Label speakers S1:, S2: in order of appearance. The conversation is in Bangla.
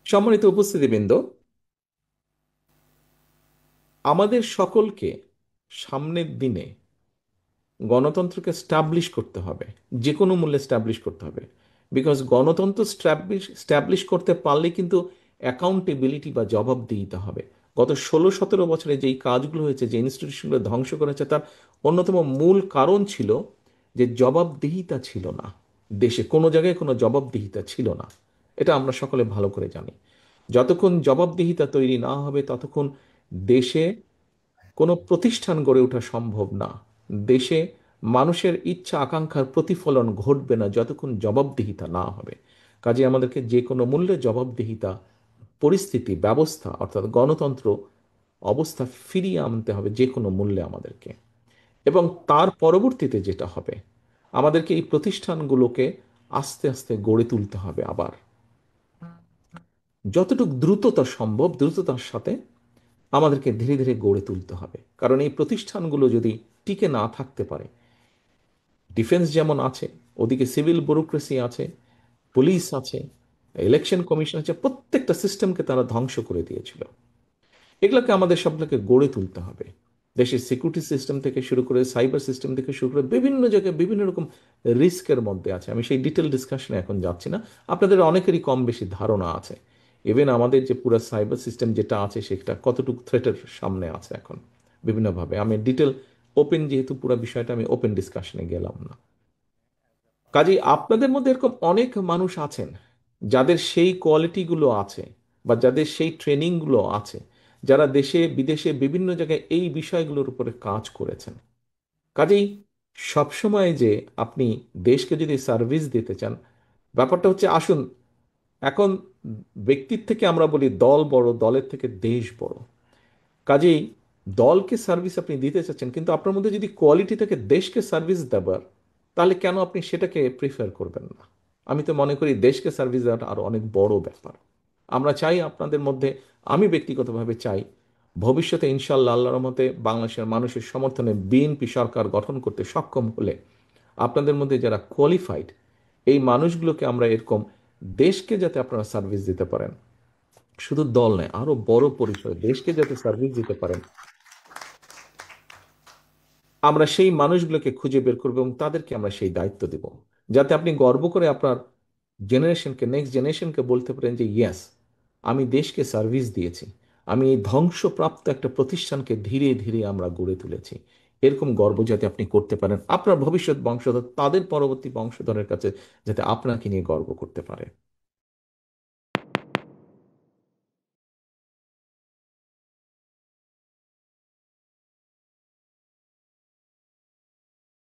S1: সম্মানিত উপস্থিতিবৃন্দ, আমাদের সকলকে সামনের দিনে গণতন্ত্রকে স্টাবলিশ করতে হবে। যে কোনো মূল্যে স্টাবলিশ করতে হবে। বিকজ গণতন্ত্র স্টাবলিশ করতে পারলে কিন্তু অ্যাকাউন্টেবিলিটি বা জবাবদিহিতে হবে। গত 16-17 বছরে যেই কাজগুলো হয়েছে, যে ইনস্টিটিউশনগুলো ধ্বংস করেছে, তার অন্যতম মূল কারণ ছিল যে জবাবদিহিতা ছিল না। দেশে কোনো জায়গায় কোনো জবাবদিহিতা ছিল না। এটা আমরা সকলে ভালো করে জানি। যতক্ষণ জবাবদিহিতা তৈরি না হবে ততক্ষণ দেশে কোনো প্রতিষ্ঠান গড়ে ওঠা সম্ভব না। দেশে মানুষের ইচ্ছা আকাঙ্ক্ষার প্রতিফলন ঘটবে না যতক্ষণ জবাবদিহিতা না হবে। কাজে আমাদেরকে যে কোনো মূল্যে জবাবদিহিতা পরিস্থিতি ব্যবস্থা অর্থাৎ গণতন্ত্র অবস্থা ফিরিয়ে আনতে হবে যে কোনো মূল্যে আমাদেরকে। এবং তার পরবর্তীতে যেটা হবে, আমাদেরকে এই প্রতিষ্ঠানগুলোকে আস্তে আস্তে গড়ে তুলতে হবে আবার, যতটুকু দ্রুততা সম্ভব দ্রুততার সাথে আমাদেরকে ধীরে ধীরে গড়ে তুলতে হবে। কারণ এই প্রতিষ্ঠানগুলো যদি টিকে না থাকতে পারে, ডিফেন্স যেমন আছে, ওদিকে সিভিল ব্যুরোক্রেসি আছে, পুলিশ আছে, ইলেকশন কমিশন আছে, প্রত্যেকটা সিস্টেমকে তারা ধ্বংস করে দিয়েছিল। এগুলোকে আমাদের সবগুলোকে গড়ে তুলতে হবে। দেশের সিকিউরিটি সিস্টেম থেকে শুরু করে সাইবার সিস্টেম থেকে শুরু করে বিভিন্ন জায়গায় বিভিন্ন রকম রিস্কের মধ্যে আছে। আমি সেই ডিটেল ডিসকাশনে এখন যাচ্ছি না, আপনাদের অনেকেরই কম বেশি ধারণা আছে। ইভেন আমাদের যে পুরো সাইবার সিস্টেম যেটা আছে সেটা কতটুকু থ্রেটের সামনে আছে এখন বিভিন্নভাবে। আমি ডিটেল ওপেন, যেহেতু পুরো বিষয়টা আমি ওপেন ডিসকাশনে গেলাম না। কাজেই আপনাদের মধ্যে এরকম অনেক মানুষ আছেন যাদের সেই কোয়ালিটিগুলো আছে বা যাদের সেই ট্রেনিংগুলো আছে, যারা দেশে বিদেশে বিভিন্ন জায়গায় এই বিষয়গুলোর উপরে কাজ করেছেন। কাজেই সবসময় যে আপনি দেশকে যদি সার্ভিস দিতে চান, ব্যাপারটা হচ্ছে আসুন, এখন ব্যক্তির থেকে আমরা বলি দল বড়, দলের থেকে দেশ বড়। কাজেই দলকে সার্ভিস আপনি দিতে চাচ্ছেন, কিন্তু আপনার মধ্যে যদি কোয়ালিটি থেকে দেশকে সার্ভিস দেবার, তাহলে কেন আপনি সেটাকে প্রিফার করবেন না? আমি তো মনে করি দেশকে সার্ভিস দেওয়াটা আরো অনেক বড় ব্যাপার। আমরা চাই আপনাদের মধ্যে, আমি ব্যক্তিগতভাবে চাই, ভবিষ্যতে ইনশাল্লাহ আল্লাহর রহমতে বাংলাদেশের মানুষের সমর্থনে বিএনপি সরকার গঠন করতে সক্ষম হলে আপনাদের মধ্যে যারা কোয়ালিফাইড, এই মানুষগুলোকে আমরা এরকম দেশকে যাতে আপনারা সার্ভিস দিতে পারেন, শুধু দল নয় আরো বড় পরিসরে দেশকে যাতে সার্ভিস দিতে পারেন, আমরা সেই মানুষগুলোকে খুঁজে বের করবো এবং তাদেরকে আমরা সেই দায়িত্ব দেব, যাতে আপনি গর্ব করে আপনার জেনারেশনকে, নেক্সট জেনারেশনকে বলতে পারেন যে ইয়েস, আমি দেশকে সার্ভিস দিয়েছি, আমি এই ধ্বংসপ্রাপ্ত একটা প্রতিষ্ঠানকে ধীরে ধীরে আমরা গড়ে তুলেছি। এরকম গর্ব যাতে আপনি করতে পারেন, আপনার ভবিষ্যৎ বংশধর তাদের পরবর্তী বংশধরের কাছে যাতে আপনাকে নিয়ে গর্ব করতে পারে।